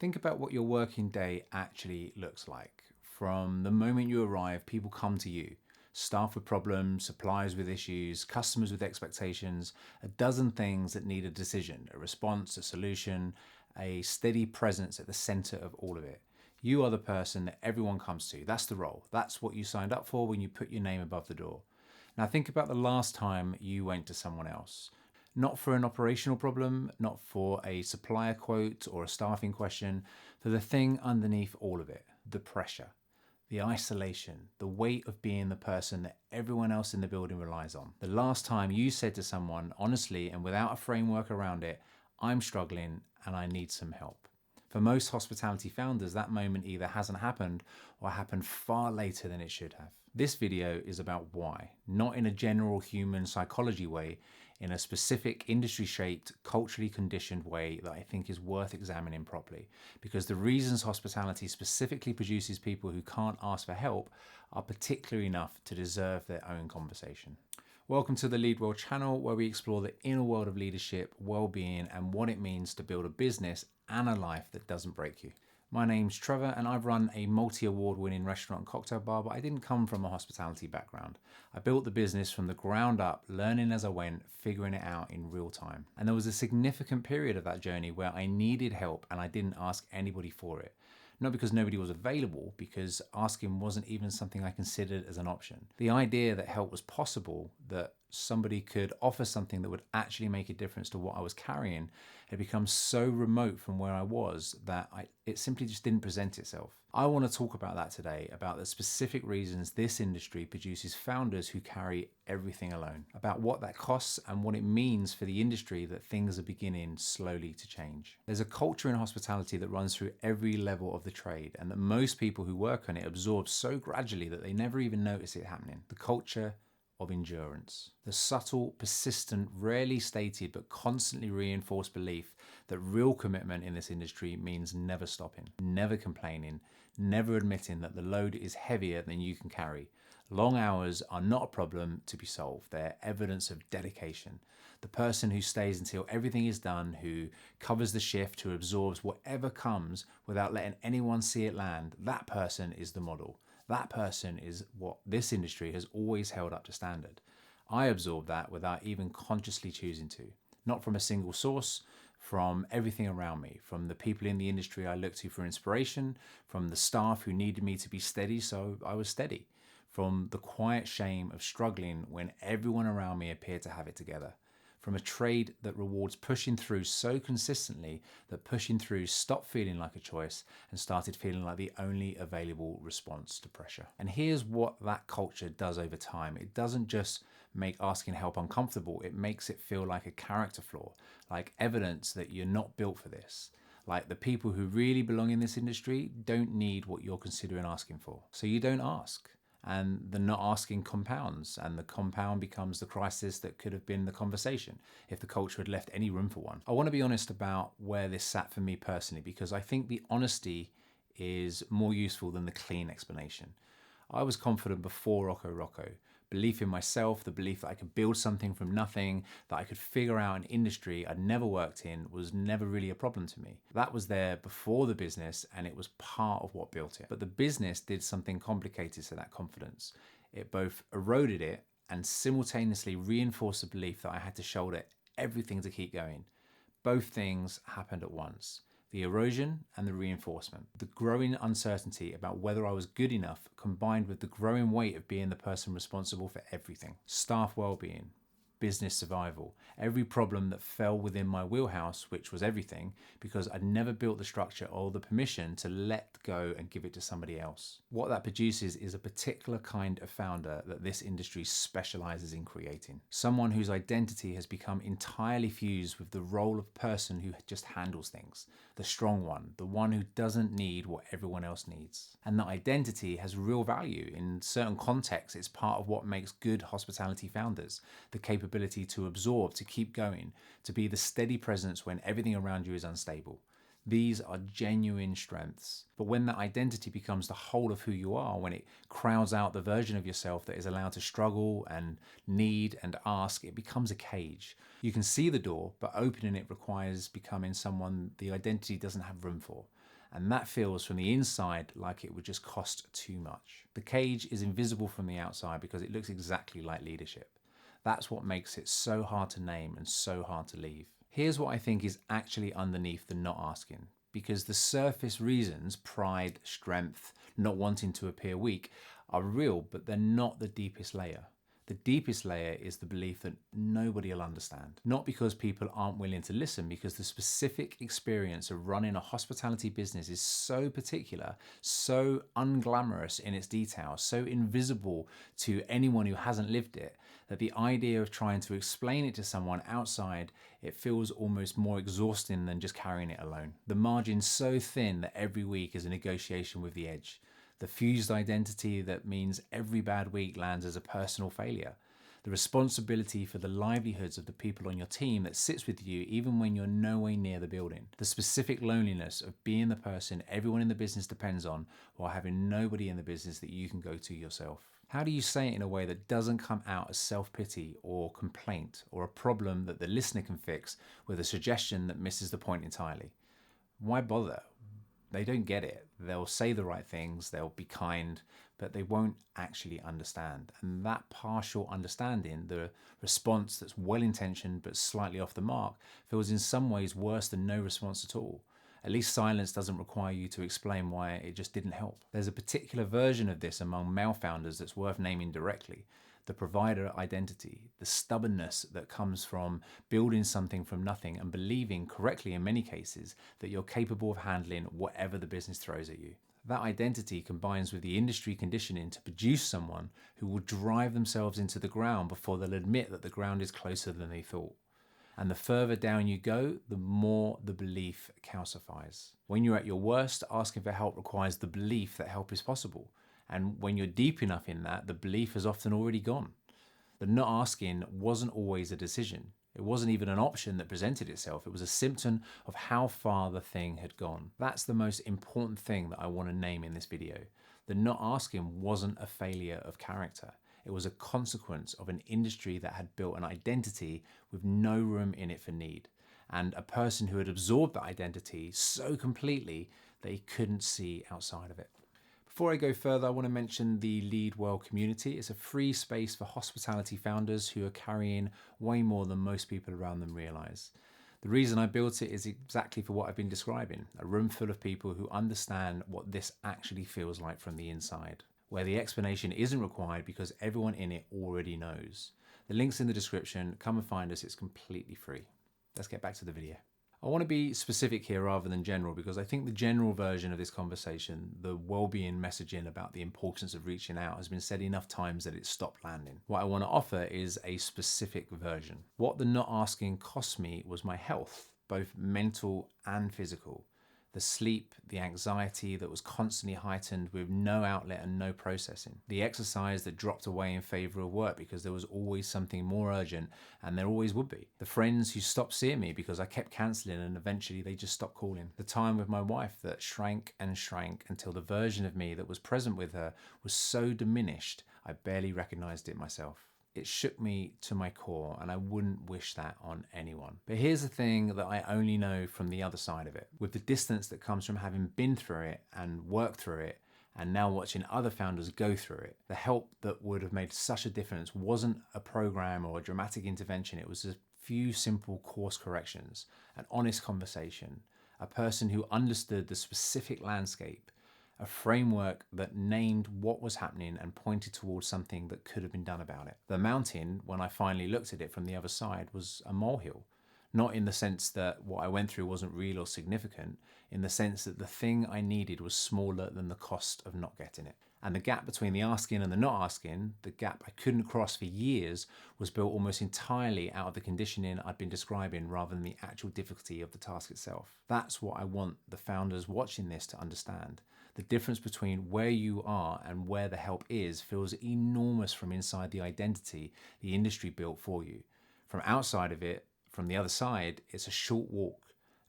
Think about what your working day actually looks like. From the moment you arrive, people come to you. Staff with problems, suppliers with issues, customers with expectations, a dozen things that need a decision, a response, a solution, a steady presence at the center of all of it. You are the person that everyone comes to. That's the role. That's what you signed up for when you put your name above the door. Now think about the last time you went to someone else. Not for an operational problem, not for a supplier quote or a staffing question, for the thing underneath all of it, the pressure, the isolation, the weight of being the person that everyone else in the building relies on. The last time you said to someone, honestly and without a framework around it, I'm struggling and I need some help. For most hospitality founders, that moment either hasn't happened or happened far later than it should have. This video is about why, not in a general human psychology way, in a specific industry-shaped, culturally conditioned way that I think is worth examining properly. Because the reasons hospitality specifically produces people who can't ask for help are particular enough to deserve their own conversation. Welcome to the Lead Well channel, where we explore the inner world of leadership, well-being, and what it means to build a business and a life that doesn't break you. My name's Trevor, and I've run a multi-award winning restaurant and cocktail bar, but I didn't come from a hospitality background. I built the business from the ground up, learning as I went, figuring it out in real time. And there was a significant period of that journey where I needed help and I didn't ask anybody for it. Not because nobody was available, because asking wasn't even something I considered as an option. The idea that help was possible, that somebody could offer something that would actually make a difference to what I was carrying, had become so remote from where I was that it simply just didn't present itself. I want to talk about that today, about the specific reasons this industry produces founders who carry everything alone, about what that costs and what it means for the industry that things are beginning slowly to change. There's a culture in hospitality that runs through every level of the trade, and that most people who work on it absorb so gradually that they never even notice it happening. The culture of endurance. The subtle, persistent, rarely stated but constantly reinforced belief that real commitment in this industry means never stopping, never complaining, never admitting that the load is heavier than you can carry. Long hours are not a problem to be solved. They're evidence of dedication. The person who stays until everything is done, who covers the shift, who absorbs whatever comes without letting anyone see it land, that person is the model. That person is what this industry has always held up to standard. I absorb that without even consciously choosing to. Not from a single source, from everything around me, from the people in the industry I looked to for inspiration, from the staff who needed me to be steady, so I was steady, from the quiet shame of struggling when everyone around me appeared to have it together, from a trade that rewards pushing through so consistently that pushing through stopped feeling like a choice and started feeling like the only available response to pressure. And here's what that culture does over time. It doesn't just make asking help uncomfortable, it makes it feel like a character flaw, like evidence that you're not built for this. Like the people who really belong in this industry don't need what you're considering asking for. So you don't ask. And the not asking compounds, and the compound becomes the crisis that could have been the conversation if the culture had left any room for one. I want to be honest about where this sat for me personally, because I think the honesty is more useful than the clean explanation. I was confident before Rocco. Belief in myself, the belief that I could build something from nothing, that I could figure out an industry I'd never worked in, was never really a problem to me. That was there before the business, and it was part of what built it. But the business did something complicated to that confidence. It both eroded it and simultaneously reinforced the belief that I had to shoulder everything to keep going. Both things happened at once. The erosion and the reinforcement. The growing uncertainty about whether I was good enough, combined with the growing weight of being the person responsible for everything. Staff well-being, business survival, every problem that fell within my wheelhouse, which was everything, because I'd never built the structure or the permission to let go and give it to somebody else. What that produces is a particular kind of founder that this industry specializes in creating. Someone whose identity has become entirely fused with the role of person who just handles things. The strong one, the one who doesn't need what everyone else needs. And that identity has real value. In certain contexts, it's part of what makes good hospitality founders. The capability to absorb, to keep going, to be the steady presence when everything around you is unstable. These are genuine strengths. But when that identity becomes the whole of who you are, when it crowds out the version of yourself that is allowed to struggle and need and ask, it becomes a cage. You can see the door, but opening it requires becoming someone the identity doesn't have room for. And that feels from the inside like it would just cost too much. The cage is invisible from the outside because it looks exactly like leadership. That's what makes it so hard to name and so hard to leave. Here's what I think is actually underneath the not asking. Because the surface reasons, pride, strength, not wanting to appear weak, are real, but they're not the deepest layer. The deepest layer is the belief that nobody will understand. Not because people aren't willing to listen, because the specific experience of running a hospitality business is so particular, so unglamorous in its details, so invisible to anyone who hasn't lived it, that the idea of trying to explain it to someone outside, it feels almost more exhausting than just carrying it alone. The margin's so thin that every week is a negotiation with the edge. The fused identity that means every bad week lands as a personal failure. The responsibility for the livelihoods of the people on your team that sits with you even when you're nowhere near the building. The specific loneliness of being the person everyone in the business depends on while having nobody in the business that you can go to yourself. How do you say it in a way that doesn't come out as self-pity or complaint or a problem that the listener can fix with a suggestion that misses the point entirely? Why bother? They don't get it. They'll say the right things, they'll be kind, but they won't actually understand. And that partial understanding, the response that's well-intentioned but slightly off the mark, feels in some ways worse than no response at all. At least silence doesn't require you to explain why it just didn't help. There's a particular version of this among male founders that's worth naming directly. The provider identity, the stubbornness that comes from building something from nothing and believing correctly in many cases that you're capable of handling whatever the business throws at you. That identity combines with the industry conditioning to produce someone who will drive themselves into the ground before they'll admit that the ground is closer than they thought. And the further down you go, the more the belief calcifies. When you're at your worst, asking for help requires the belief that help is possible. And when you're deep enough in that, the belief has often already gone. The not asking wasn't always a decision. It wasn't even an option that presented itself. It was a symptom of how far the thing had gone. That's the most important thing that I want to name in this video. The not asking wasn't a failure of character. It was a consequence of an industry that had built an identity with no room in it for need, and a person who had absorbed that identity so completely that he couldn't see outside of it. Before I go further, I want to mention the Lead Well community. It's a free space for hospitality founders who are carrying way more than most people around them realize. The reason I built it is exactly for what I've been describing, a room full of people who understand what this actually feels like from the inside, where the explanation isn't required because everyone in it already knows. The link's in the description. Come and find us. It's completely free. Let's get back to the video. I want to be specific here rather than general because I think the general version of this conversation, the well-being messaging about the importance of reaching out, has been said enough times that it's stopped landing. What I want to offer is a specific version. What the not asking cost me was my health, both mental and physical. The sleep, the anxiety that was constantly heightened with no outlet and no processing. The exercise that dropped away in favor of work because there was always something more urgent, and there always would be. The friends who stopped seeing me because I kept cancelling and eventually they just stopped calling. The time with my wife that shrank and shrank until the version of me that was present with her was so diminished I barely recognized it myself. It shook me to my core, and I wouldn't wish that on anyone. But here's the thing that I only know from the other side of it. With the distance that comes from having been through it and worked through it, and now watching other founders go through it, the help that would have made such a difference wasn't a program or a dramatic intervention. It was a few simple course corrections, an honest conversation, a person who understood the specific landscape, a framework that named what was happening and pointed towards something that could have been done about it. The mountain, when I finally looked at it from the other side, was a molehill. Not in the sense that what I went through wasn't real or significant, in the sense that the thing I needed was smaller than the cost of not getting it. And the gap between the asking and the not asking, the gap I couldn't cross for years, was built almost entirely out of the conditioning I'd been describing rather than the actual difficulty of the task itself. That's what I want the founders watching this to understand. The difference between where you are and where the help is feels enormous from inside the identity the industry built for you. From outside of it, from the other side, it's a short walk,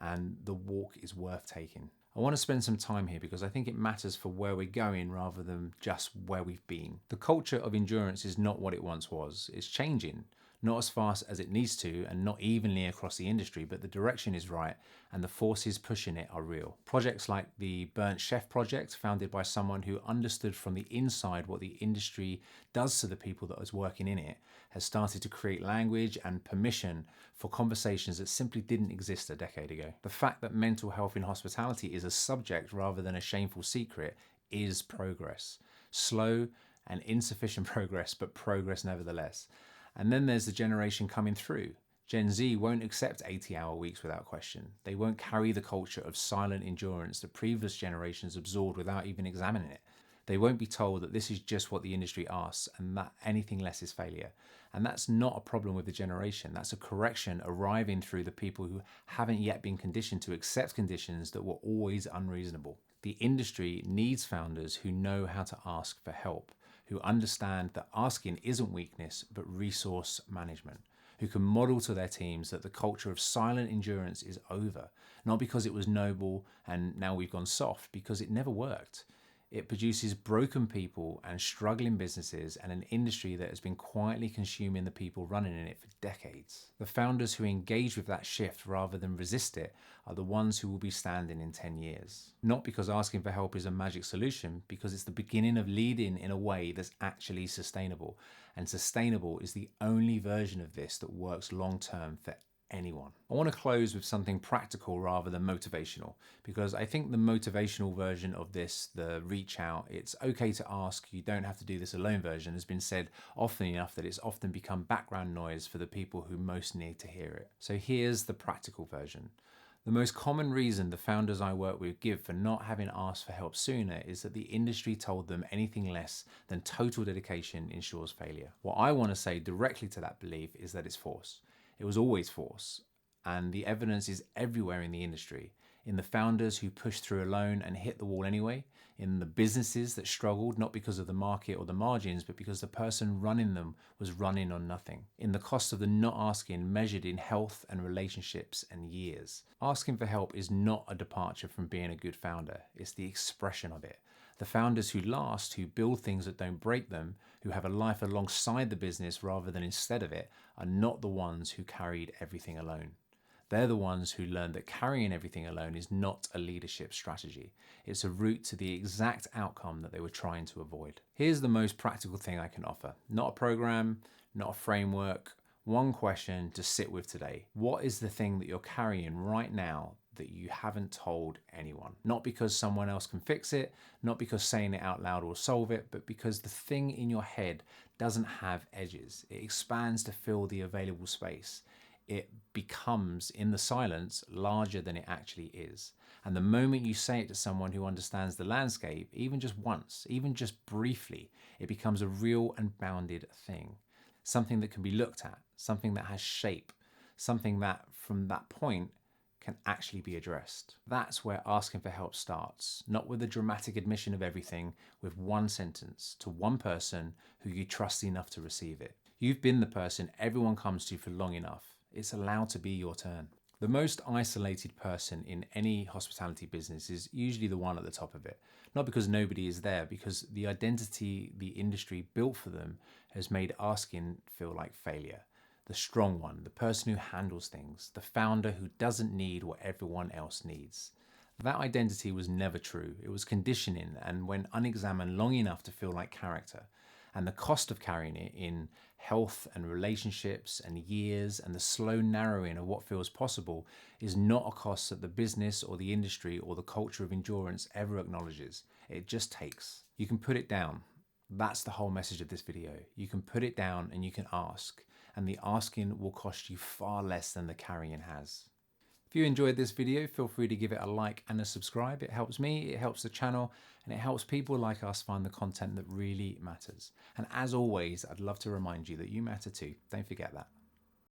and the walk is worth taking. I want to spend some time here because I think it matters for where we're going rather than just where we've been. The culture of endurance is not what it once was. It's changing, Not as fast as it needs to and not evenly across the industry, but the direction is right and the forces pushing it are real. Projects like the Burnt Chef project, founded by someone who understood from the inside what the industry does to the people that was working in it, has started to create language and permission for conversations that simply didn't exist a decade ago. The fact that mental health in hospitality is a subject rather than a shameful secret is progress. Slow and insufficient progress, but progress nevertheless. And then there's the generation coming through. Gen Z won't accept 80-hour weeks without question. They won't carry the culture of silent endurance that previous generations absorbed without even examining it. They won't be told that this is just what the industry asks and that anything less is failure. And that's not a problem with the generation. That's a correction arriving through the people who haven't yet been conditioned to accept conditions that were always unreasonable. The industry needs founders who know how to ask for help, who understand that asking isn't weakness, but resource management, who can model to their teams that the culture of silent endurance is over, not because it was noble and now we've gone soft, because it never worked. It produces broken people and struggling businesses and an industry that has been quietly consuming the people running in it for decades. The founders who engage with that shift rather than resist it are the ones who will be standing in 10 years. Not because asking for help is a magic solution, because it's the beginning of leading in a way that's actually sustainable. And sustainable is the only version of this that works long term for anyone. I want to close with something practical rather than motivational, because I think the motivational version of this, the reach out, it's okay to ask, you don't have to do this alone version, has been said often enough that it's often become background noise for the people who most need to hear it. So here's the practical version. The most common reason the founders I work with give for not having asked for help sooner is that the industry told them anything less than total dedication ensures failure. What I want to say directly to that belief is that it's force. It was always force, and the evidence is everywhere in the industry, in the founders who pushed through alone and hit the wall anyway, in the businesses that struggled not because of the market or the margins, but because the person running them was running on nothing, in the cost of the not asking measured in health and relationships and years. Asking for help is not a departure from being a good founder, it's the expression of it. The founders who last, who build things that don't break them, who have a life alongside the business rather than instead of it, are not the ones who carried everything alone. They're the ones who learned that carrying everything alone is not a leadership strategy. It's a route to the exact outcome that they were trying to avoid. Here's the most practical thing I can offer. Not a program, not a framework, one question to sit with today. What is the thing that you're carrying right now that you haven't told anyone? Not because someone else can fix it, not because saying it out loud will solve it, but because the thing in your head doesn't have edges. It expands to fill the available space. It becomes, in the silence, larger than it actually is. And the moment you say it to someone who understands the landscape, even just once, even just briefly, it becomes a real and bounded thing. Something that can be looked at, something that has shape, something that, from that point, can actually be addressed. That's where asking for help starts, not with a dramatic admission of everything, with one sentence to one person who you trust enough to receive it. You've been the person everyone comes to for long enough. It's allowed to be your turn. The most isolated person in any hospitality business is usually the one at the top of it. Not because nobody is there, because the identity the industry built for them has made asking feel like failure. The strong one, the person who handles things, the founder who doesn't need what everyone else needs. That identity was never true. It was conditioning, and when unexamined long enough to feel like character. And the cost of carrying it in health and relationships and years and the slow narrowing of what feels possible is not a cost that the business or the industry or the culture of endurance ever acknowledges. It just takes. You can put it down. That's the whole message of this video. You can put it down and you can ask. And the asking will cost you far less than the carrying has. If you enjoyed this video, feel free to give it a like and a subscribe. It helps me, it helps the channel, and it helps people like us find the content that really matters. And as always, I'd love to remind you that you matter too. Don't forget that.